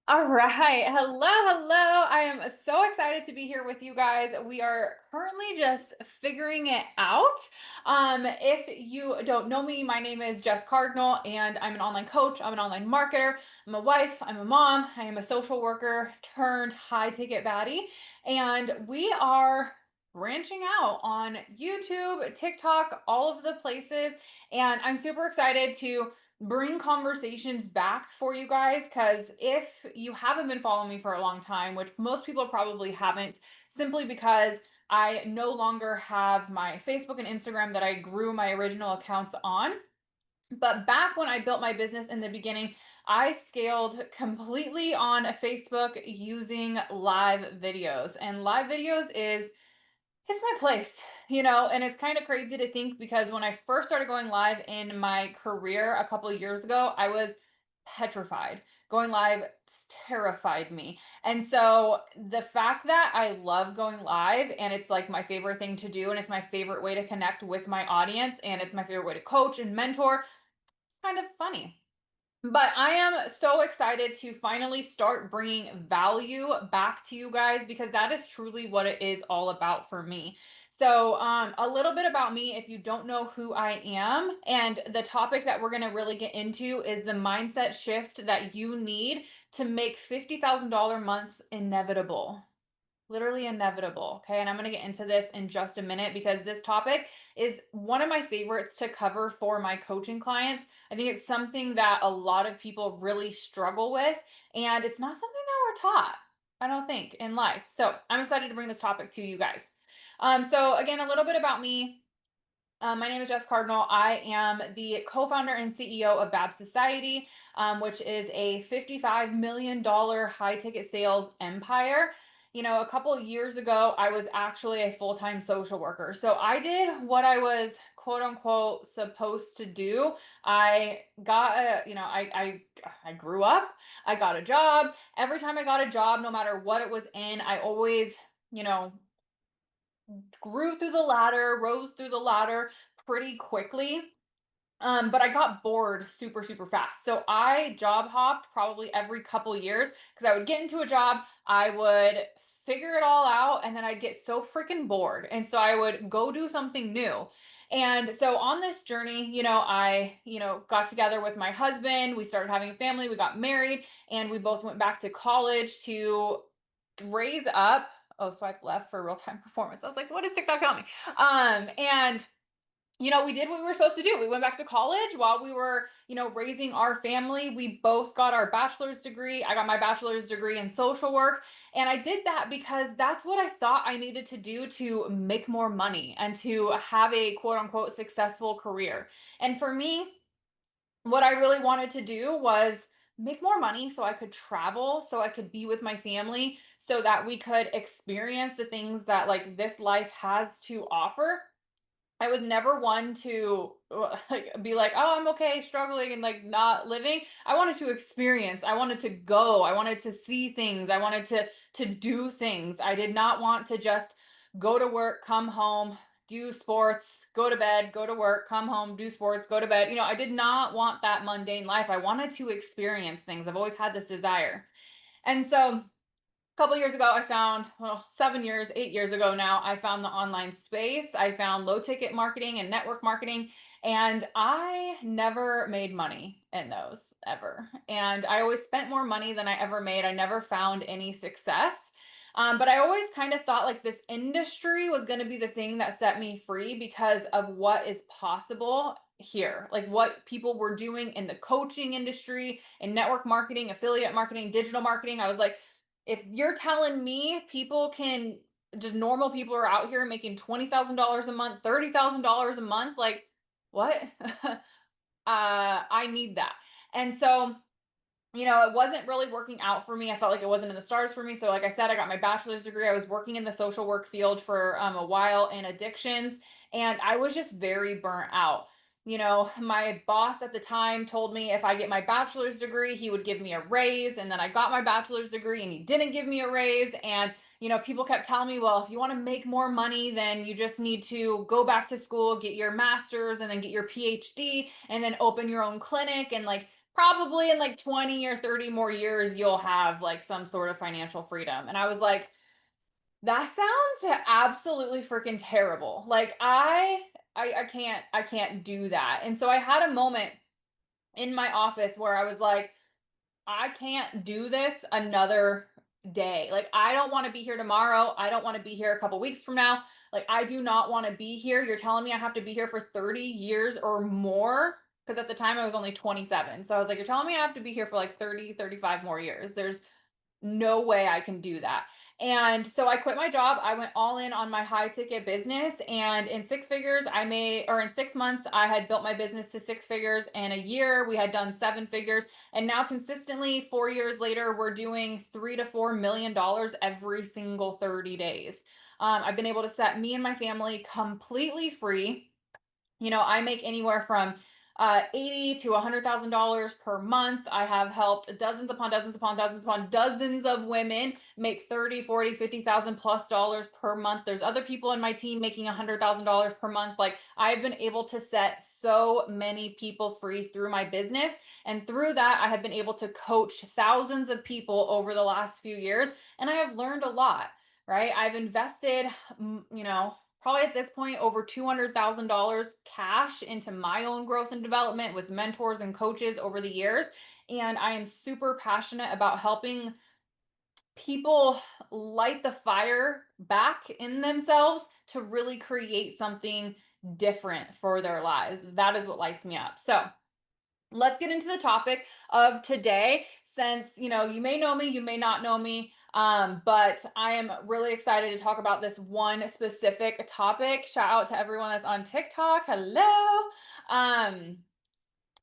All right. Hello, hello. I am so excited to be here with you guys. We are currently just figuring it out. If you don't know me, my name is Jess Cardinal, and I'm an online coach. I'm an online marketer. I'm a wife. I'm a mom. I am a social worker turned high ticket baddie. And we are branching out on YouTube, TikTok, all of the places. And I'm super excited to bring conversations back for you guys, because if you haven't been following me for a long time, which most people probably haven't, simply because I no longer have my Facebook and Instagram that I grew my original accounts on. But back when I built my business in the beginning, I scaled completely on Facebook using live videos. And live videos is it's my place, and it's kind of crazy to think, because when I first started going live in my career a couple of years ago, I was petrified. Going live terrified me. And so the fact that I love going live and it's like my favorite thing to do, and it's my favorite way to connect with my audience, and it's my favorite way to coach and mentor, kind of funny. But I am so excited to finally start bringing value back to you guys, because that is truly what it is all about for me. So, a little bit about me if you don't know who I am. And the topic that we're going to really get into is the mindset shift that you need to make $50,000 months inevitable. Literally inevitable. Okay. And I'm going to get into this in just a minute, because this topic is one of my favorites to cover for my coaching clients. I think it's something that a lot of people really struggle with, and it's not something that we're taught, I don't think, in life. So I'm excited to bring this topic to you guys. So, again, a little bit about me. My name is Jess Cardinal. I am the co-founder and CEO of Bab Society, which is a $55 million high ticket sales empire. A couple of years ago, I was actually a full-time social worker. So I did what I was quote unquote supposed to do. I got I grew up, I got a job. Every time I got a job, no matter what it was in, I always, you know, grew through the ladder, rose through the ladder pretty quickly. But I got bored super, super fast. So I job hopped probably every couple years, because I would get into a job, I would figure it all out, and then I'd get so freaking bored. And so I would go do something new. And so on this journey, got together with my husband, we started having a family, we got married, and we both went back to college to raise up. Oh, swipe left for real time performance. I was like, what is TikTok telling me? And we did what we were supposed to do. We went back to college while we were, raising our family. We both got our bachelor's degree. I got my bachelor's degree in social work. And I did that because that's what I thought I needed to do to make more money and to have a quote unquote successful career. And for me, what I really wanted to do was make more money so I could travel, so I could be with my family, so that we could experience the things that like this life has to offer. I was never one to like be like, "Oh, I'm okay struggling and like not living." I wanted to experience. I wanted to go. I wanted to see things. I wanted to do things. I did not want to just go to work, come home, do sports, go to bed, go to work, come home, do sports, go to bed. I did not want that mundane life. I wanted to experience things. I've always had this desire. And so couple years ago, I found, well, 7 years, 8 years ago now, I found the online space. I found low ticket marketing and network marketing, and I never made money in those ever. And I always spent more money than I ever made. I never found any success. But I always kind of thought like this industry was going to be the thing that set me free, because of what is possible here, like what people were doing in the coaching industry, in network marketing, affiliate marketing, digital marketing. I was like, if you're telling me people can, just normal people are out here making $20,000 a month, $30,000 a month, like what? I need that. And so, it wasn't really working out for me. I felt like it wasn't in the stars for me. So, like I said, I got my bachelor's degree. I was working in the social work field for a while in addictions, and I was just very burnt out. My boss at the time told me if I get my bachelor's degree, he would give me a raise. And then I got my bachelor's degree and he didn't give me a raise. And, people kept telling me, well, if you want to make more money, then you just need to go back to school, get your master's, and then get your PhD, and then open your own clinic. And like, probably in like 20 or 30 more years, you'll have like some sort of financial freedom. And I was like, that sounds absolutely freaking terrible. Like I can't do that. And so I had a moment in my office where I was like, I can't do this another day. Like, I don't want to be here tomorrow. I don't want to be here a couple weeks from now. Like, I do not want to be here. You're telling me I have to be here for 30 years or more. Because at the time I was only 27. So I was like, you're telling me I have to be here for like 30, 35 more years. There's no way I can do that. And so I quit my job. I went all in on my high ticket business. And in 6 figures, or in 6 months, I had built my business to 6 figures. In a year, we had done 7 figures. And now, consistently, 4 years later, we're doing $3 to $4 million every single 30 days. I've been able to set me and my family completely free. I make anywhere from 80 to $100,000 per month. I have helped dozens upon dozens upon dozens upon dozens of women make 30, 40, 50,000 plus dollars per month. There's other people in my team making $100,000 per month. Like, I've been able to set so many people free through my business. And through that, I have been able to coach thousands of people over the last few years. And I have learned a lot, right? I've invested, probably at this point over $200,000 cash into my own growth and development with mentors and coaches over the years. And I am super passionate about helping people light the fire back in themselves to really create something different for their lives. That is what lights me up. So, let's get into the topic of today. Since you may know me, you may not know me, but I am really excited to talk about this one specific topic. Shout out to everyone that's on TikTok. Hello.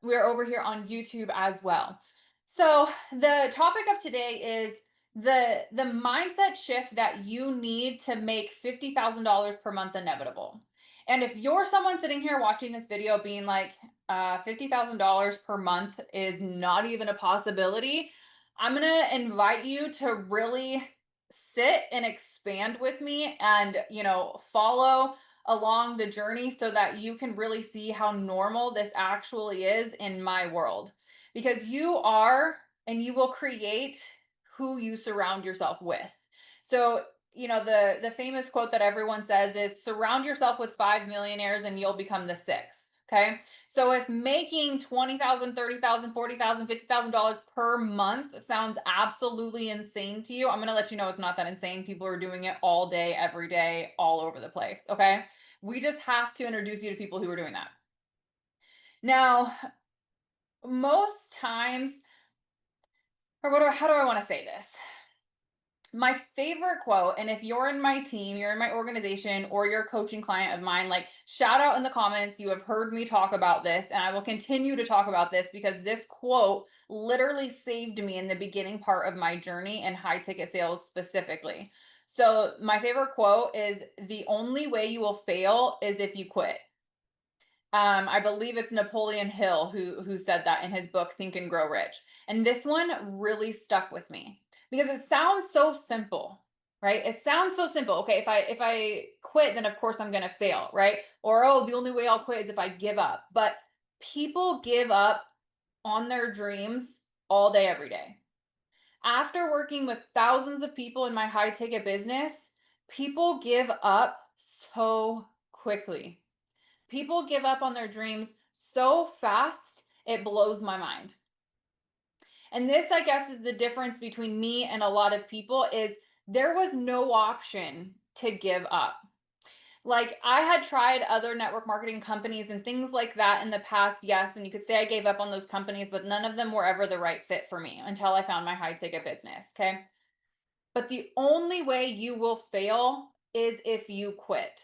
We're over here on YouTube as well. So the topic of today is the mindset shift that you need to make $50,000 per month inevitable. And if you're someone sitting here watching this video being like, $50,000 per month is not even a possibility, I'm going to invite you to really sit and expand with me and, follow along the journey so that you can really see how normal this actually is in my world. Because you are and you will create who you surround yourself with. So, the famous quote that everyone says is surround yourself with 5 millionaires and you'll become the sixth. Okay. So if making $20,000, $30,000, $40,000, $50,000 per month sounds absolutely insane to you, I'm going to let you know it's not that insane. People are doing it all day, every day, all over the place. Okay. We just have to introduce you to people who are doing that. Now, most times, how do I want to say this? My favorite quote, and if you're in my team, you're in my organization, or you're a coaching client of mine, like, shout out in the comments. You have heard me talk about this, and I will continue to talk about this because this quote literally saved me in the beginning part of my journey in high ticket sales specifically. So my favorite quote is, the only way you will fail is if you quit. I believe it's Napoleon Hill who said that in his book Think and Grow Rich. And this one really stuck with me because it sounds so simple, right? It sounds so simple. Okay, if I quit, then of course I'm going to fail, right? Or, oh, the only way I'll quit is if I give up. But people give up on their dreams all day every day. After working with thousands of people in my high ticket business, people give up so quickly. People give up on their dreams so fast, it blows my mind. And this, I guess, is the difference between me and a lot of people is there was no option to give up. Like, I had tried other network marketing companies and things like that in the past, yes, and you could say I gave up on those companies, but none of them were ever the right fit for me until I found my high ticket business, okay? But the only way you will fail is if you quit.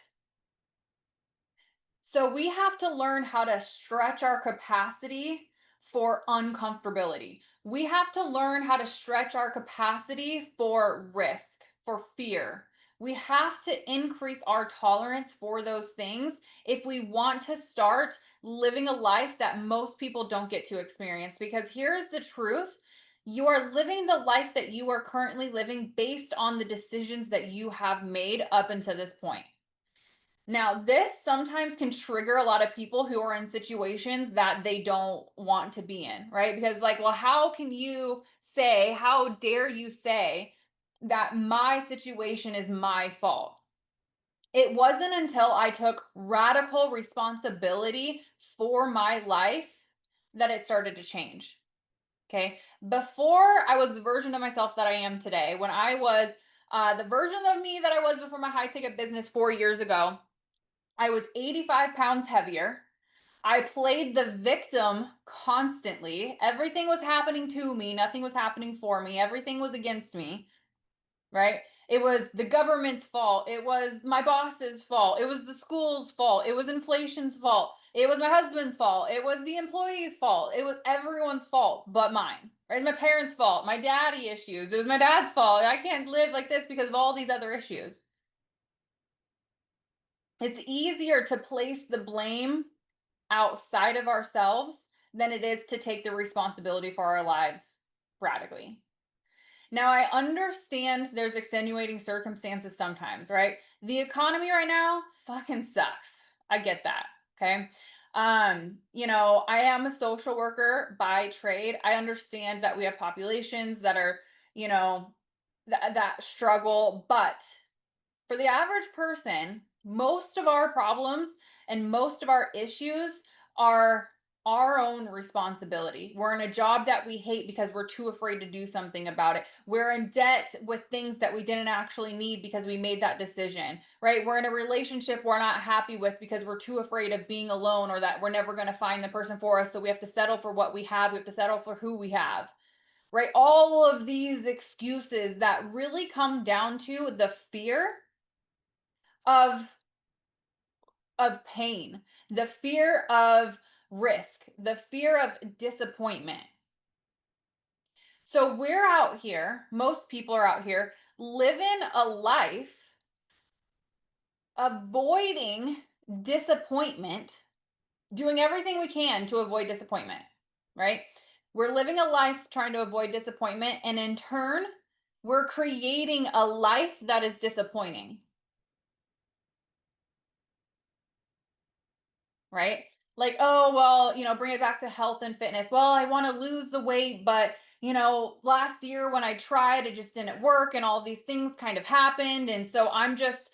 So we have to learn how to stretch our capacity for uncomfortability. We have to learn how to stretch our capacity for risk, for fear. We have to increase our tolerance for those things if we want to start living a life that most people don't get to experience. Because here's the truth. You are living the life that you are currently living based on the decisions that you have made up until this point. Now, this sometimes can trigger a lot of people who are in situations that they don't want to be in, right? Because, like, well, how dare you say that my situation is my fault? It wasn't until I took radical responsibility for my life that it started to change. Okay. Before I was the version of myself that I am today, when I was the version of me that I was before my high ticket business 4 years ago, I was 85 pounds heavier. I played the victim constantly. Everything was happening to me, nothing was happening for me, everything was against me, right? It was the government's fault. It was my boss's fault. It was the school's fault. It was inflation's fault. It was my husband's fault. It was the employee's fault. It was everyone's fault but mine. Right? My parents' fault. My daddy issues. It was my dad's fault. I can't live like this because of all these other issues. It's easier to place the blame outside of ourselves than it is to take the responsibility for our lives radically. Now, I understand there's extenuating circumstances sometimes, right? The economy right now fucking sucks. I get that. Okay. I am a social worker by trade. I understand that we have populations that are, you know, that struggle, but for the average person, most of our problems and most of our issues are our own responsibility. We're in a job that we hate because we're too afraid to do something about it. We're in debt with things that we didn't actually need because we made that decision, right? We're in a relationship we're not happy with because we're too afraid of being alone or that we're never going to find the person for us. So we have to settle for what we have. We have to settle for who we have, right? All of these excuses that really come down to the fear of pain, the fear of risk, the fear of disappointment. So we're out here, most people are out here living a life avoiding disappointment, doing everything we can to avoid disappointment, right? We're living a life trying to avoid disappointment, and in turn, we're creating a life that is disappointing. Right? Like, oh, well, bring it back to health and fitness. Well, I want to lose the weight, but last year when I tried, it just didn't work and all these things kind of happened. And so I'm just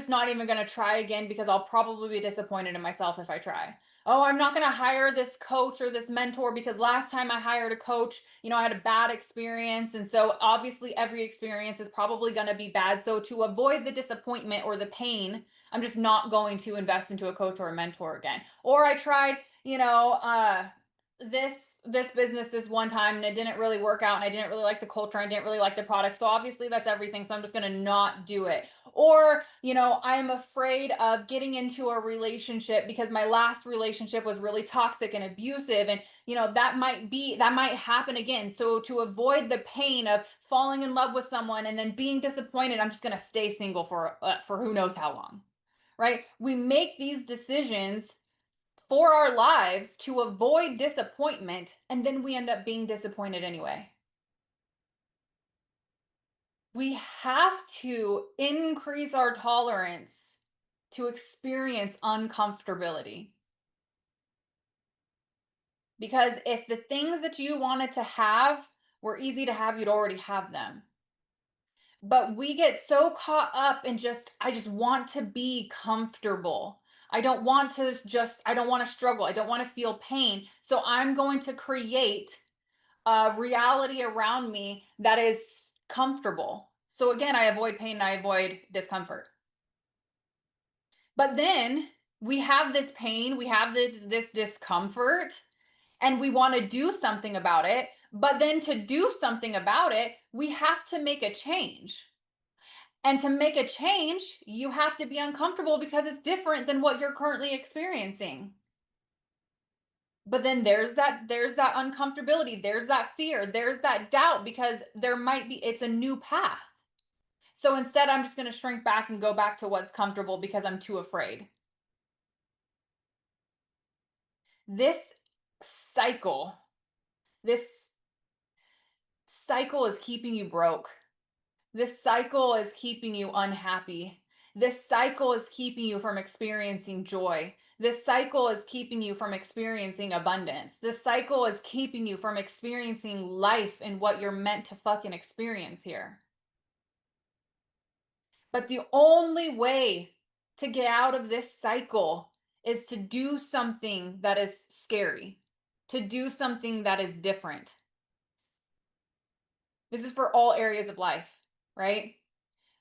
not even going to try again because I'll probably be disappointed in myself if I try. Oh, I'm not going to hire this coach or this mentor because last time I hired a coach, I had a bad experience. And so obviously every experience is probably going to be bad. So to avoid the disappointment or the pain, I'm just not going to invest into a coach or a mentor again. Or I tried, this business this one time and it didn't really work out and I didn't really like the culture, I didn't really like the product. So obviously that's everything. So I'm just going to not do it. Or, I'm afraid of getting into a relationship because my last relationship was really toxic and abusive, and that might happen again. So to avoid the pain of falling in love with someone and then being disappointed, I'm just going to stay single for who knows how long, right? We make these decisions for our lives to avoid disappointment, and then we end up being disappointed anyway. We have to increase our tolerance to experience uncomfortability. Because if the things that you wanted to have were easy to have, you'd already have them. But we get so caught up in I just want to be comfortable. I don't want to struggle. I don't want to feel pain. So I'm going to create a reality around me that is comfortable. So again, I avoid pain and I avoid discomfort. But then we have this pain, we have this discomfort, and we want to do something about it. But then to do something about it, we have to make a change. And to make a change, you have to be uncomfortable because it's different than what you're currently experiencing. But then there's that uncomfortability, there's that fear, there's that doubt because it's a new path. So instead I'm just going to shrink back and go back to what's comfortable because I'm too afraid. This cycle, this cycle is keeping you broke. This cycle is keeping you unhappy. This cycle is keeping you from experiencing joy. This cycle is keeping you from experiencing abundance. This cycle is keeping you from experiencing life and what you're meant to fucking experience here. But the only way to get out of this cycle is to do something that is scary, to do something that is different. This is for all areas of life, right?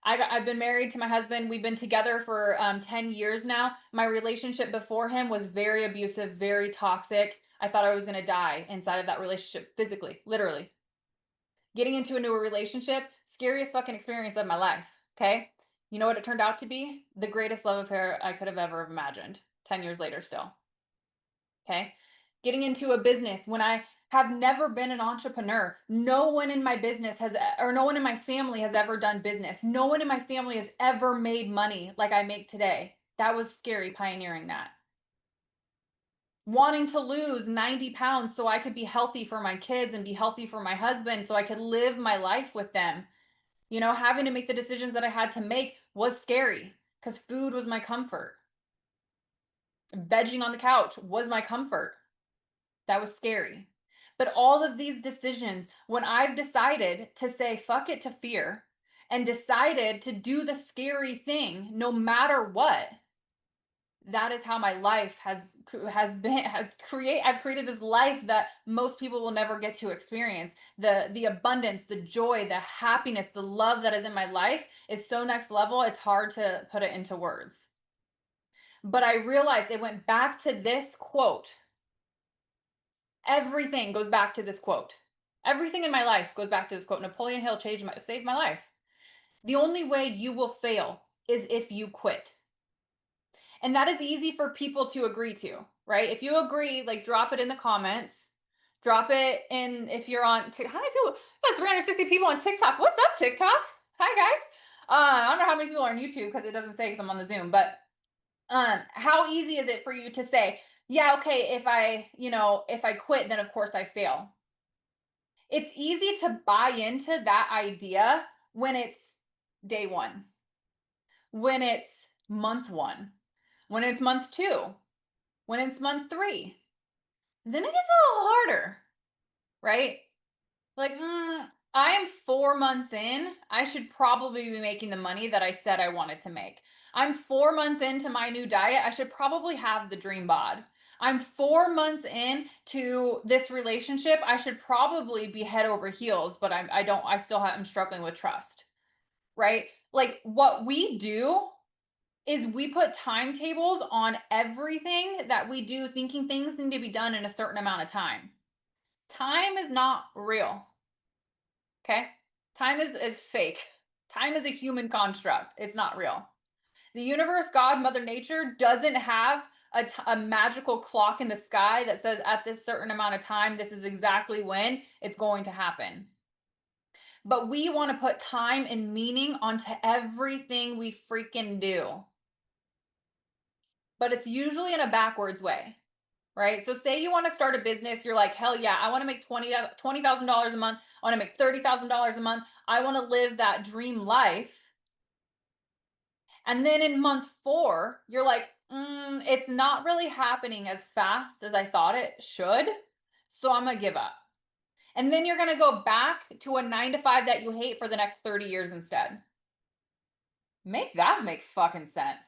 I've been married to my husband. We've been together for 10 years now. My relationship before him was very abusive, very toxic. I thought I was going to die inside of that relationship, physically, literally. Getting into a newer relationship, scariest fucking experience of my life. Okay. You know what it turned out to be? The greatest love affair I could have ever imagined. 10 years later, still. Okay. Getting into a business when I have never been an entrepreneur. No one in my business has, or no one in my family has ever done business. No one in my family has ever made money like I make today. That was scary, pioneering that. Wanting to lose 90 pounds so I could be healthy for my kids and be healthy for my husband so I could live my life with them. You know, having to make the decisions that I had to make was scary because food was my comfort. Vegging on the couch was my comfort. That was scary. But all of these decisions, when I've decided to say fuck it to fear and decided to do the scary thing no matter what, that is how my life I've created this life that most people will never get to experience. The abundance, the joy, the happiness, the love that is in my life is so next level, it's hard to put it into words. But I realized it went back to this quote. Everything goes back to this quote. Everything in my life goes back to this quote. Napoleon Hill saved my life. The only way you will fail is if you quit. And that is easy for people to agree to, right? If you agree, like drop it in the comments. Drop it in if you're on TikTok. How many people? Got 360 people on TikTok. What's up, TikTok? Hi guys. I don't know how many people are on YouTube because it doesn't say because I'm on the Zoom, but how easy is it for you to say, yeah, okay, if I quit, then of course I fail. It's easy to buy into that idea when it's day one, when it's month one, when it's month two, when it's month three. Then it gets a little harder, right? Like, I am 4 months in. I should probably be making the money that I said I wanted to make. I'm 4 months into my new diet. I should probably have the dream bod. I'm 4 months into this relationship. I should probably be head over heels, but I'm struggling with trust, right? Like what we do is we put timetables on everything that we do, thinking things need to be done in a certain amount of time. Time is not real. Okay? Time is fake. Time is a human construct. It's not real. The universe, God, Mother Nature doesn't have a magical clock in the sky that says at this certain amount of time, this is exactly when it's going to happen. But we want to put time and meaning onto everything we freaking do. But it's usually in a backwards way, right? So say you want to start a business, you're like, hell yeah, I want to make $20,000 a month. I want to make $30,000 a month. I want to live that dream life. And then in month 4, you're like, it's not really happening as fast as I thought it should. So I'm going to give up. And then you're going to go back to a 9 to 5 that you hate for the next 30 years instead. Make that make fucking sense.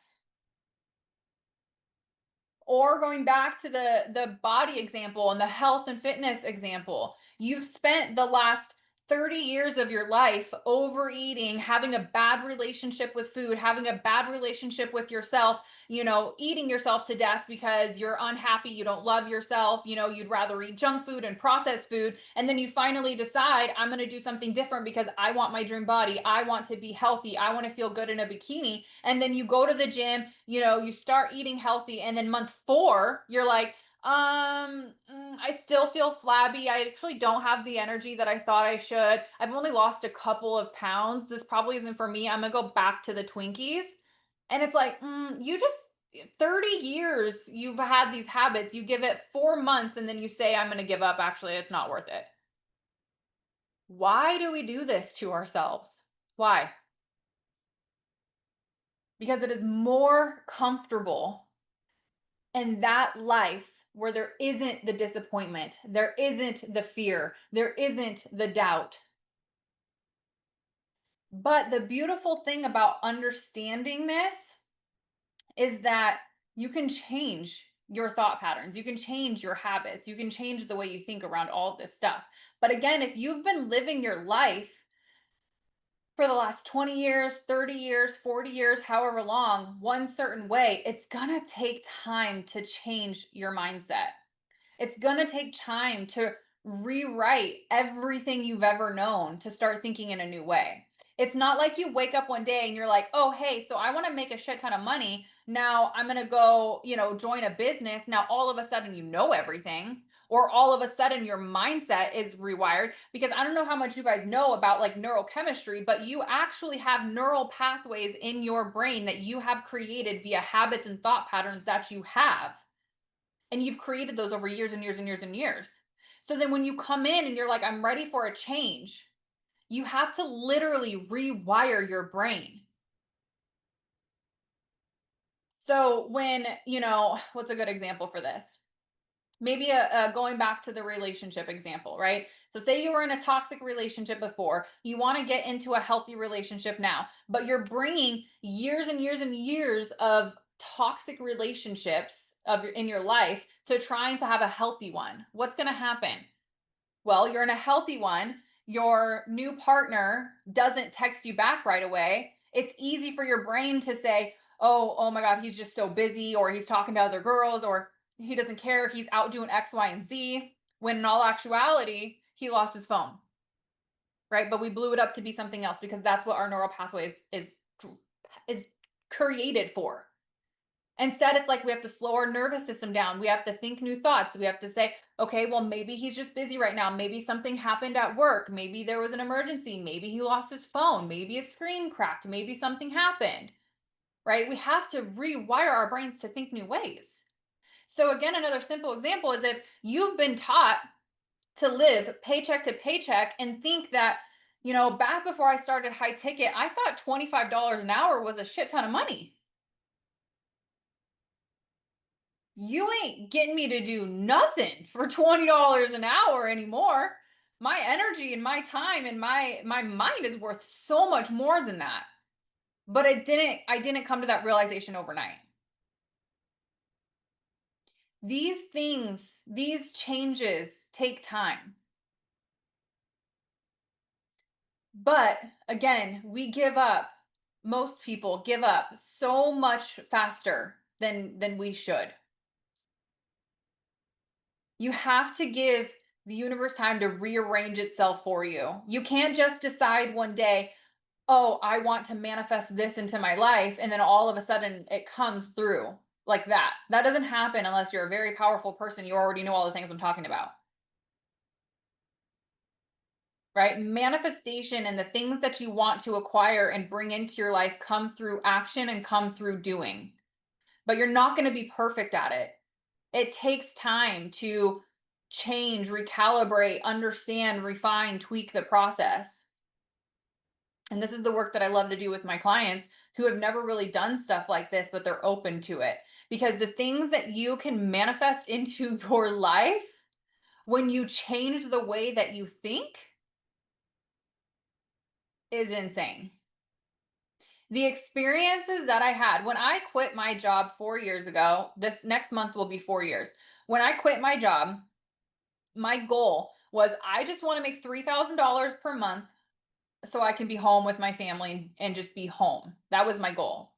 Or going back to the body example and the health and fitness example, you've spent the last 30 years of your life overeating, having a bad relationship with food, having a bad relationship with yourself, eating yourself to death because you're unhappy, you don't love yourself, you'd rather eat junk food and processed food. And then you finally decide, I'm going to do something different because I want my dream body. I want to be healthy. I want to feel good in a bikini. And then you go to the gym, you start eating healthy. And then month 4, you're like, I still feel flabby. I actually don't have the energy that I thought I should. I've only lost a couple of pounds. This probably isn't for me. I'm gonna go back to the Twinkies. And it's like, you just 30 years you've had these habits. You give it 4 months and then you say, I'm gonna give up. Actually, it's not worth it. Why do we do this to ourselves? Why? because it is more comfortable in that life where there isn't the disappointment, there isn't the fear, there isn't the doubt. But the beautiful thing about understanding this is that you can change your thought patterns, you can change your habits, you can change the way you think around all of this stuff. But again, if you've been living your life for the last 20 years, 30 years, 40 years, however long, one certain way, it's gonna take time to change your mindset. It's going to take time to rewrite everything you've ever known to start thinking in a new way. It's not like you wake up one day and you're like, oh, hey, so I want to make a shit ton of money. Now I'm going to go, join a business. Now all of a sudden you know everything. Or all of a sudden your mindset is rewired, because I don't know how much you guys know about like neurochemistry, but you actually have neural pathways in your brain that you have created via habits and thought patterns that you have. And you've created those over years and years and years and years. So then when you come in and you're like, I'm ready for a change, you have to literally rewire your brain. So what's a good example for this? Maybe going back to the relationship example, right? So say you were in a toxic relationship before, you want to get into a healthy relationship now, but you're bringing years and years and years of toxic relationships in your life to trying to have a healthy one. What's going to happen? Well, you're in a healthy one. Your new partner doesn't text you back right away. It's easy for your brain to say, oh my God, he's just so busy, or he's talking to other girls, or he doesn't care, he's out doing X, Y, and Z, when in all actuality, he lost his phone, right? But we blew it up to be something else because that's what our neural pathway is created for. Instead, it's like we have to slow our nervous system down. We have to think new thoughts. We have to say, okay, well, maybe he's just busy right now. Maybe something happened at work. Maybe there was an emergency. Maybe he lost his phone. Maybe a screen cracked. Maybe something happened, right? We have to rewire our brains to think new ways. So again, another simple example is if you've been taught to live paycheck to paycheck and think that, back before I started high ticket, I thought $25 an hour was a shit ton of money. You ain't getting me to do nothing for $20 an hour anymore. My energy and my time and my mind is worth so much more than that. But I didn't come to that realization overnight. These changes take time. But again, most people give up so much faster than we should. You have to give the universe time to rearrange itself for you. You can't just decide one day, oh, I want to manifest this into my life, and then all of a sudden it comes through like that. That doesn't happen unless you're a very powerful person. You already know all the things I'm talking about. Right? Manifestation and the things that you want to acquire and bring into your life come through action and come through doing. But you're not going to be perfect at it. It takes time to change, recalibrate, understand, refine, tweak the process. And this is the work that I love to do with my clients who have never really done stuff like this, but they're open to it. Because the things that you can manifest into your life when you change the way that you think is insane. The experiences that I had when I quit my job 4 years ago, this next month will be 4 years. When I quit my job, my goal was I just want to make $3,000 per month so I can be home with my family and just be home. That was my goal.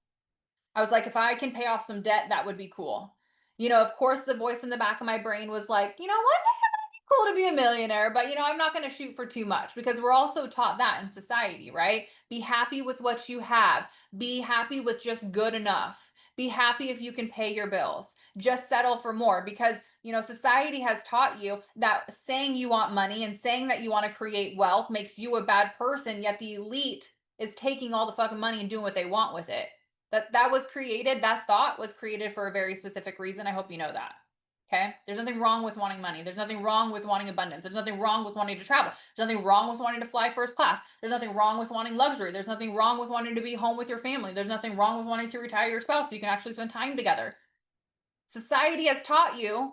I was like, if I can pay off some debt, that would be cool. Of course, the voice in the back of my brain was like, you know what? Cool to be a millionaire, but I'm not going to shoot for too much, because we're also taught that in society, right? Be happy with what you have. Be happy with just good enough. Be happy if you can pay your bills. Just settle for more, because society has taught you that saying you want money and saying that you want to create wealth makes you a bad person, yet the elite is taking all the fucking money and doing what they want with it. That thought was created for a very specific reason. I hope you know that. Okay. There's nothing wrong with wanting money. There's nothing wrong with wanting abundance. There's nothing wrong with wanting to travel. There's nothing wrong with wanting to fly first class. There's nothing wrong with wanting luxury. There's nothing wrong with wanting to be home with your family. There's nothing wrong with wanting to retire your spouse so you can actually spend time together. Society has taught you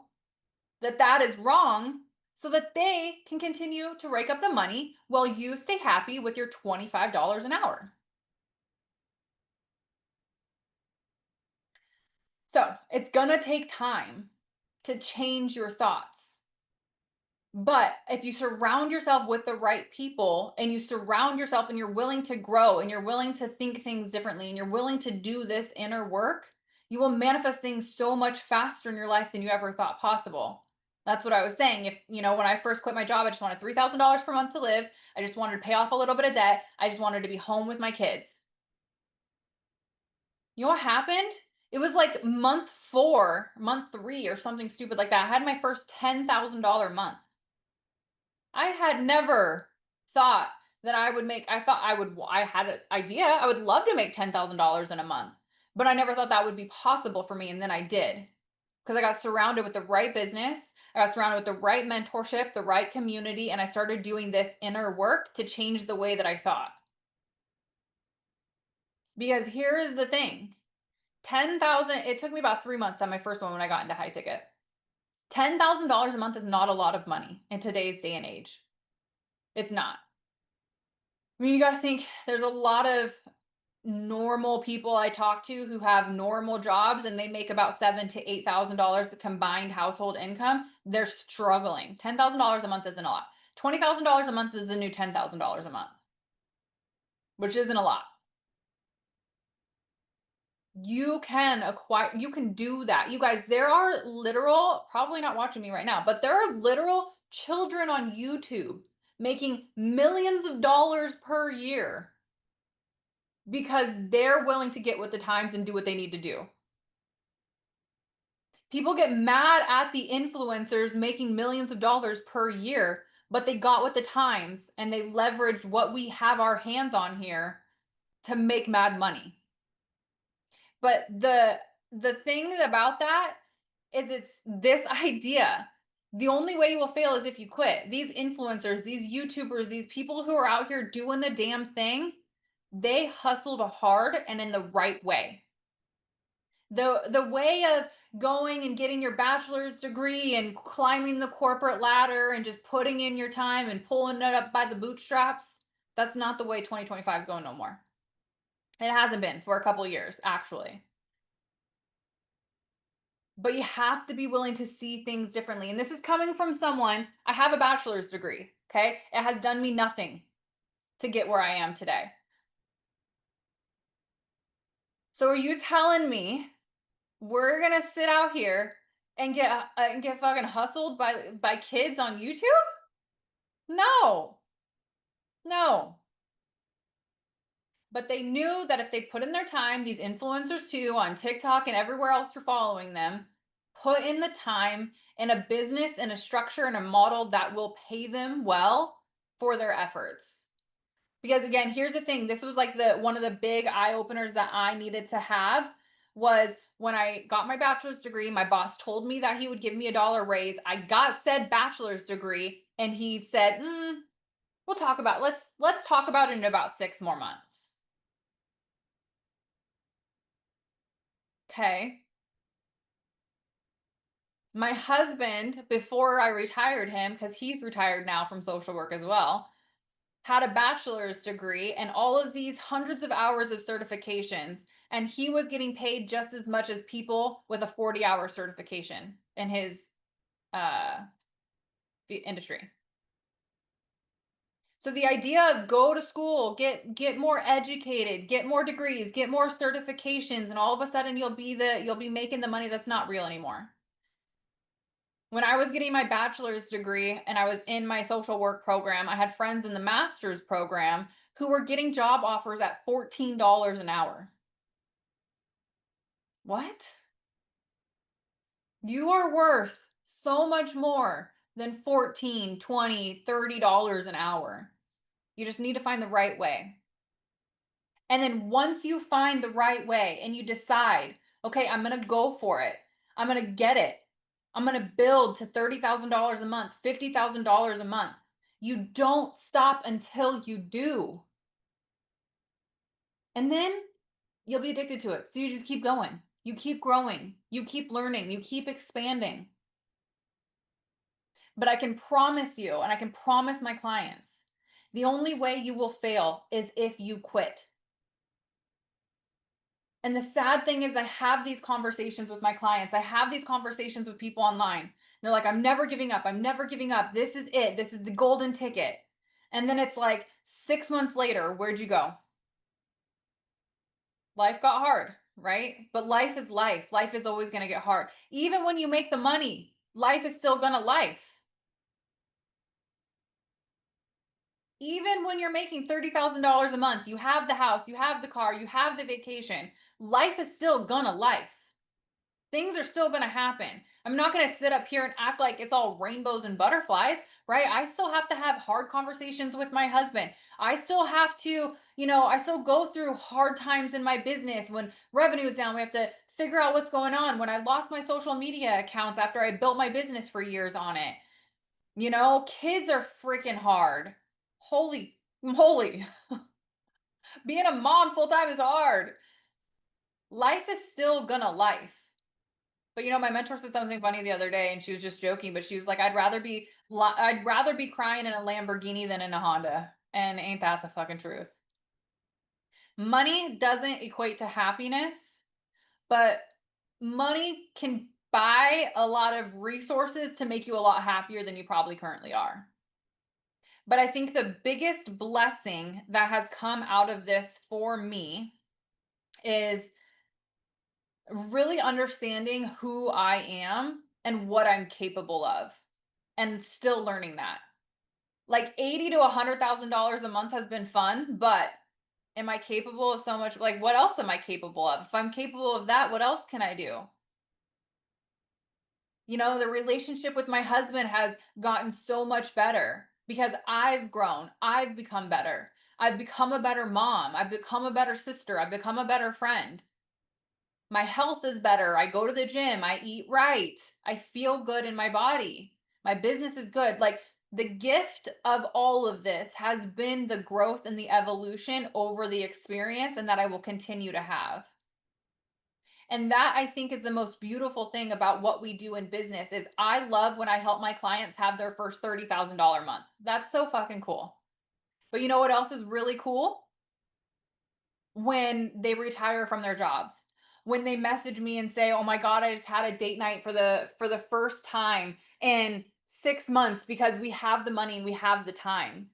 that that is wrong so that they can continue to rake up the money while you stay happy with your $25 an hour. So it's going to take time to change your thoughts. But if you surround yourself with the right people and you surround yourself and you're willing to grow and you're willing to think things differently and you're willing to do this inner work, you will manifest things so much faster in your life than you ever thought possible. That's what I was saying. If, when I first quit my job, I just wanted $3,000 per month to live. I just wanted to pay off a little bit of debt. I just wanted to be home with my kids. You know what happened? It was like month 4, month 3, or something stupid like that. I had my first $10,000 month. I had never thought that I would make, I had an idea. I would love to make $10,000 in a month, but I never thought that would be possible for me. And then I did, because I got surrounded with the right business. I got surrounded with the right mentorship, the right community, and I started doing this inner work to change the way that I thought. Because here is the thing. 10,000, it took me about 3 months on my first one when I got into high ticket. $10,000 a month is not a lot of money in today's day and age. It's not. I mean, you got to think there's a lot of normal people I talk to who have normal jobs and they make about $7,000 to $8,000 combined household income. They're struggling. $10,000 a month isn't a lot. $20,000 a month is the new $10,000 a month, which isn't a lot. You can do that. You guys, there are literal, probably not watching me right now, but there are literal children on YouTube making millions of dollars per year because they're willing to get with the times and do what they need to do. People get mad at the influencers making millions of dollars per year, but they got with the times and they leveraged what we have our hands on here to make mad money. But the thing about that is it's this idea. The only way you will fail is if you quit. These influencers, these YouTubers, these people who are out here doing the damn thing, they hustled hard and in the right way. The way of going and getting your bachelor's degree and climbing the corporate ladder and just putting in your time and pulling it up by the bootstraps, that's not the way 2025 is going no more. It hasn't been for a couple years, actually. But you have to be willing to see things differently. And this is coming from someone, I have a bachelor's degree, okay? It has done me nothing to get where I am today. So are you telling me we're gonna sit out here and get fucking hustled by kids on YouTube? No, no. But they knew that if they put in their time, these influencers too on TikTok and everywhere else you're following them, put in the time in a business and a structure and a model that will pay them well for their efforts. Because again, here's the thing. This was like one of the big eye openers that I needed to have was when I got my bachelor's degree, my boss told me that he would give me $1 raise. I got said bachelor's degree and he said, we'll talk about let's talk about it in about 6 more months. Okay. My husband, before I retired him, because he's retired now from social work as well, had a bachelor's degree and all of these hundreds of hours of certifications. And he was getting paid just as much as people with a 40-hour certification in his industry. So the idea of go to school, get more educated, get more degrees, get more certifications, and all of a sudden you'll be making the money, that's not real anymore. When I was getting my bachelor's degree and I was in my social work program, I had friends in the master's program who were getting job offers at $14 an hour. What? You are worth so much more than $14, $20, $30 an hour. You just need to find the right way. And then once you find the right way and you decide, okay, I'm going to go for it, I'm going to get it, I'm going to build to $30,000 a month, $50,000 a month. You don't stop until you do. And then you'll be addicted to it. So you just keep going. You keep growing. You keep learning. You keep expanding. But I can promise you, and I can promise my clients, the only way you will fail is if you quit. And the sad thing is, I have these conversations with my clients. I have these conversations with people online. They're like, I'm never giving up. I'm never giving up. This is it. This is the golden ticket. And then it's like 6 months later, where'd you go? Life got hard, right? But life is life. Life is always going to get hard. Even when you make the money, life is still going to life. Even when you're making $30,000 a month, you have the house, you have the car, you have the vacation, life is still gonna life. Things are still gonna happen. I'm not gonna sit up here and act like it's all rainbows and butterflies, right? I still have to have hard conversations with my husband. I still have to, I still go through hard times in my business. When revenue is down, we have to figure out what's going on. When I lost my social media accounts after I built my business for years on it, kids are freaking hard. Holy moly. Being a mom full time is hard. Life is still gonna life. But my mentor said something funny the other day, and she was just joking, but she was like, I'd rather be crying in a Lamborghini than in a Honda. And ain't that the fucking truth? Money doesn't equate to happiness, but money can buy a lot of resources to make you a lot happier than you probably currently are. But I think the biggest blessing that has come out of this for me is really understanding who I am and what I'm capable of, and still learning that. Like $80 to $100,000 a month has been fun, but am I capable of so much? Like, what else am I capable of? If I'm capable of that, what else can I do? The relationship with my husband has gotten so much better because I've grown. I've become better. I've become a better mom. I've become a better sister. I've become a better friend. My health is better. I go to the gym. I eat right. I feel good in my body. My business is good. Like, the gift of all of this has been the growth and the evolution over the experience, and that I will continue to have. And that, I think, is the most beautiful thing about what we do in business. Is I love when I help my clients have their first $30,000 month. That's so fucking cool. But you know what else is really cool? When they retire from their jobs. When they message me and say, "Oh my god, I just had a date night for the first time in 6 months because we have the money and we have the time."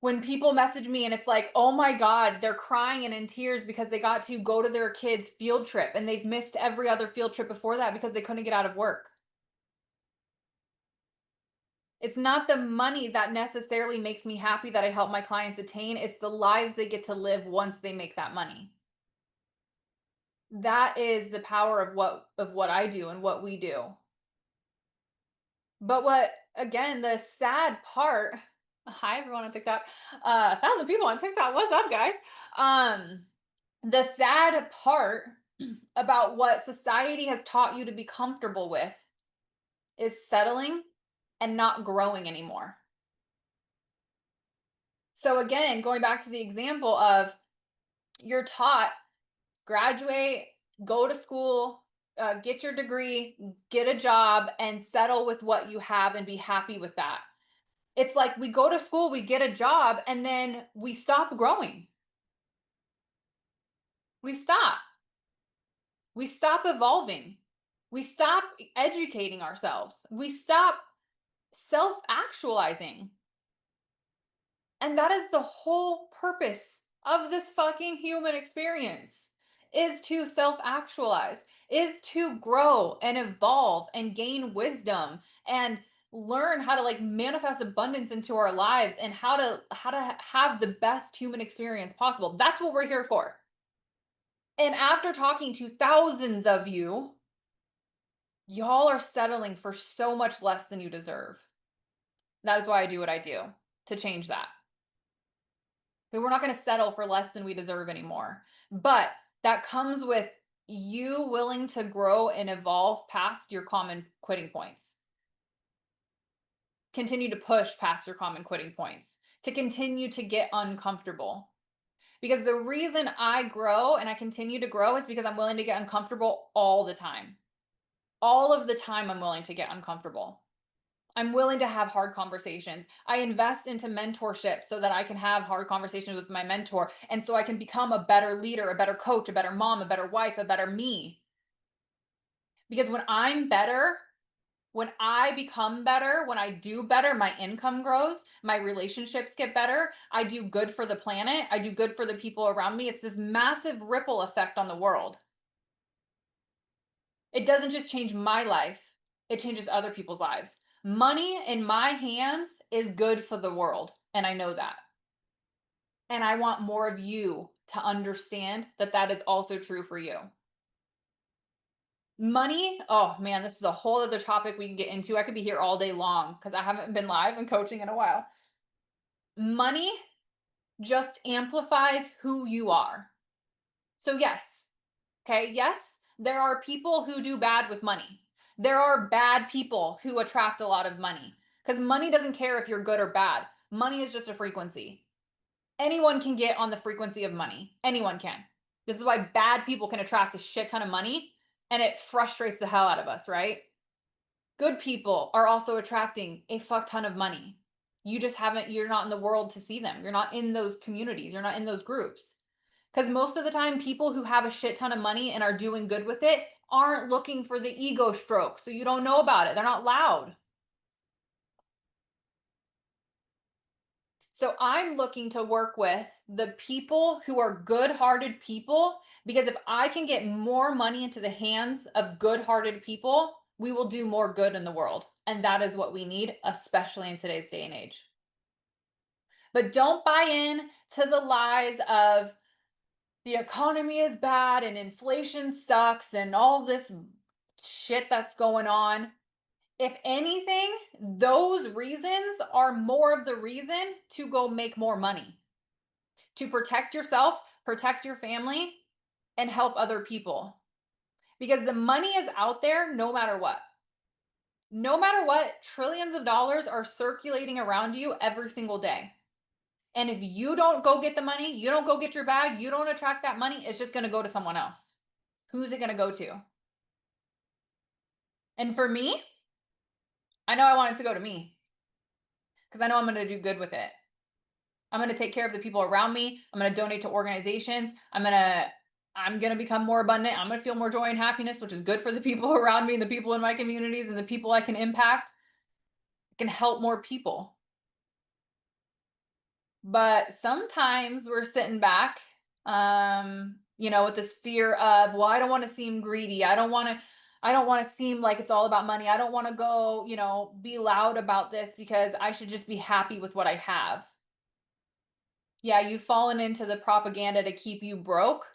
When people message me and it's like, "Oh my god, they're crying and in tears because they got to go to their kids' field trip and they've missed every other field trip before that because they couldn't get out of work." It's not the money that necessarily makes me happy that I help my clients attain, it's the lives they get to live once they make that money. That is the power of what I do and what we do. But what again, the sad part, hi everyone on TikTok. 1,000 people on TikTok. What's up, guys? The sad part about what society has taught you to be comfortable with is settling and not growing anymore. So again, going back to the example of, you're taught, graduate, go to school, get your degree, get a job, and settle with what you have and be happy with that. It's like we go to school, we get a job, and then we stop growing. We stop. We stop evolving. We stop educating ourselves. We stop self actualizing. And that is the whole purpose of this fucking human experience, is to self-actualize, is to grow and evolve and gain wisdom and learn how to like manifest abundance into our lives and how to have the best human experience possible. That's what we're here for. And after talking to thousands of you, y'all are settling for so much less than you deserve. That is why I do what I do, to change that. We're not going to settle for less than we deserve anymore. But that comes with you willing to grow and evolve past your common quitting points. Continue to push past your common quitting points, to continue to get uncomfortable. Because the reason I grow and I continue to grow is because I'm willing to get uncomfortable all the time. All of the time, I'm willing to get uncomfortable. I'm willing to have hard conversations. I invest into mentorship so that I can have hard conversations with my mentor. And so I can become a better leader, a better coach, a better mom, a better wife, a better me. Because when I'm better, when I become better, when I do better, my income grows, my relationships get better. I do good for the planet. I do good for the people around me. It's this massive ripple effect on the world. It doesn't just change my life, it changes other people's lives. Money in my hands is good for the world, and I know that. And I want more of you to understand that that is also true for you. Money, oh man, this is a whole other topic we can get into. I could be here all day long because I haven't been live and coaching in a while. Money just amplifies who you are. So, yes, okay, yes, there are people who do bad with money. There are bad people who attract a lot of money because money doesn't care if you're good or bad. Money is just a frequency. Anyone can get on the frequency of money. Anyone can. This is why bad people can attract a shit ton of money and it frustrates the hell out of us, right? Good people are also attracting a fuck ton of money. You just haven't, you're not in the world to see them. You're not in those communities. You're not in those groups. Because most of the time, people who have a shit ton of money and are doing good with it aren't looking for the ego stroke. So you don't know about it. They're not loud. So I'm looking to work with the people who are good-hearted people because if I can get more money into the hands of good-hearted people, we will do more good in the world. And that is what we need, especially in today's day and age. But don't buy in to the lies of the economy is bad and inflation sucks and all this shit that's going on. If anything, those reasons are more of the reason to go make more money, to protect yourself, protect your family, and help other people. Because the money is out there no matter what. No matter what, trillions of dollars are circulating around you every single day. And if you don't go get the money, you don't go get your bag, you don't attract that money, it's just going to go to someone else. Who's it going to go to? And for me, I know I want it to go to me because I know I'm going to do good with it. I'm going to take care of the people around me. I'm going to donate to organizations. I'm going to become more abundant. I'm going to feel more joy and happiness, which is good for the people around me and the people in my communities and the people I can impact. I can help more people. But sometimes we're sitting back, with this fear of, well, I don't want to seem greedy. I don't want to seem like it's all about money. I don't want to go, be loud about this because I should just be happy with what I have. Yeah, you've fallen into the propaganda to keep you broke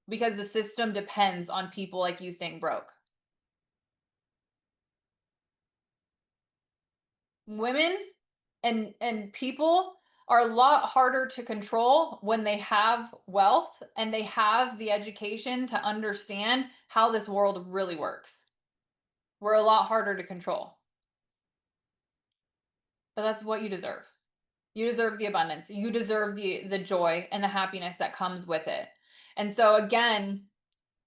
because the system depends on people like you staying broke. Women and people are a lot harder to control when they have wealth and they have the education to understand how this world really works. We're a lot harder to control. But that's what you deserve. You deserve the abundance. You deserve the joy and the happiness that comes with it. And so again,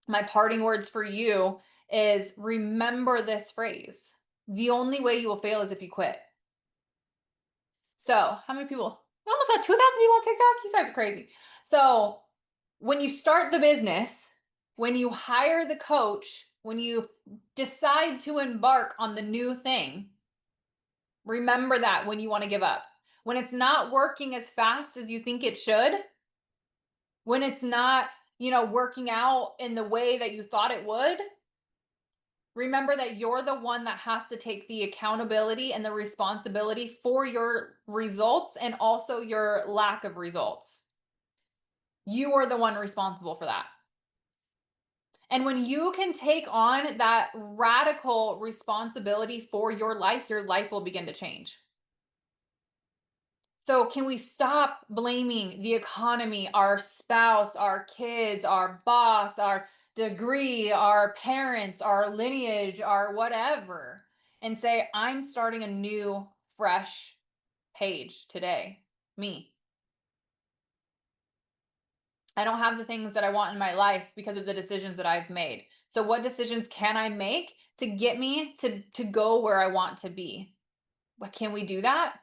my parting words for you is remember this phrase. The only way you will fail is if you quit. So, how many people? We almost got 2,000 people on TikTok. You guys are crazy. So, when you start the business, when you hire the coach, when you decide to embark on the new thing, remember that when you want to give up. When it's not working as fast as you think it should, when it's not, working out in the way that you thought it would, remember that you're the one that has to take the accountability and the responsibility for your results and also your lack of results. You are the one responsible for that. And when you can take on that radical responsibility for your life will begin to change. So, can we stop blaming the economy, our spouse, our kids, our boss, our degree, our parents, our lineage, our whatever, and say, I'm starting a new, fresh page today. Me. I don't have the things that I want in my life because of the decisions that I've made. So what decisions can I make to get me to go where I want to be? What can we do that?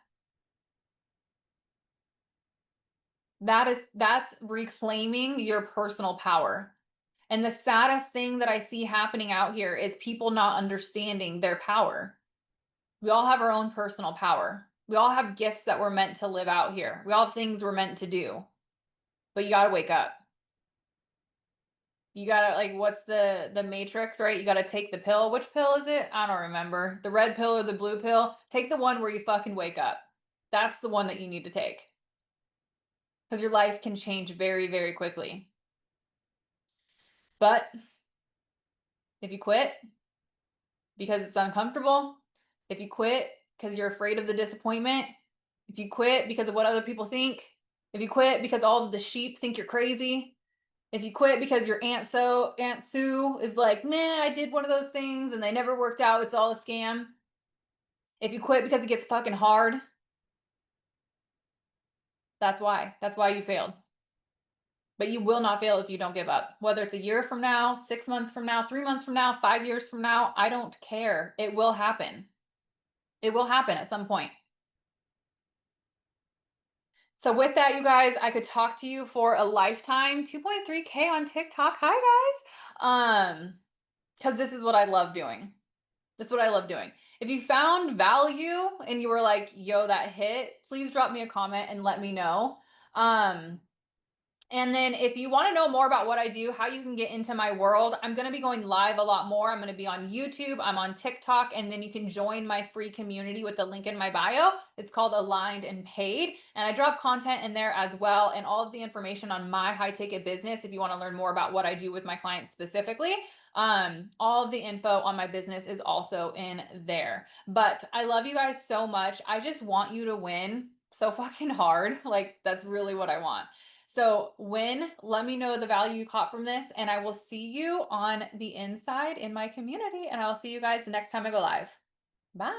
That's reclaiming your personal power. And the saddest thing that I see happening out here is people not understanding their power. We all have our own personal power. We all have gifts that we're meant to live out here. We all have things we're meant to do. But you got to wake up. You got to, like, what's the matrix, right? You got to take the pill. Which pill is it? I don't remember. The red pill or the blue pill? Take the one where you fucking wake up. That's the one that you need to take. Because your life can change very, very quickly. But if you quit because it's uncomfortable, if you quit because you're afraid of the disappointment, if you quit because of what other people think, if you quit because all of the sheep think you're crazy, if you quit because your Aunt Sue is like, nah, I did one of those things and they never worked out, it's all a scam. If you quit because it gets fucking hard, that's why. That's why you failed. But you will not fail if you don't give up. Whether it's a year from now, 6 months from now, 3 months from now, 5 years from now, I don't care. It will happen. It will happen at some point. So with that, you guys, I could talk to you for a lifetime. 2.3K on TikTok. Hi guys. Because this is what I love doing. This is what I love doing. If you found value and you were like, yo, that hit, please drop me a comment and let me know. And then if you want to know more about what I do, how you can get into my world, I'm going to be going live a lot more. I'm going to be on YouTube, I'm on TikTok, and then you can join my free community with the link in my bio. It's called Aligned and Paid. And I drop content in there as well, and all of the information on my high ticket business if you want to learn more about what I do with my clients specifically. All of the info on my business is also in there. But I love you guys so much. I just want you to win so fucking hard. Like, that's really what I want. So let me know the value you caught from this, and I will see you on the inside in my community, and I'll see you guys the next time I go live. Bye.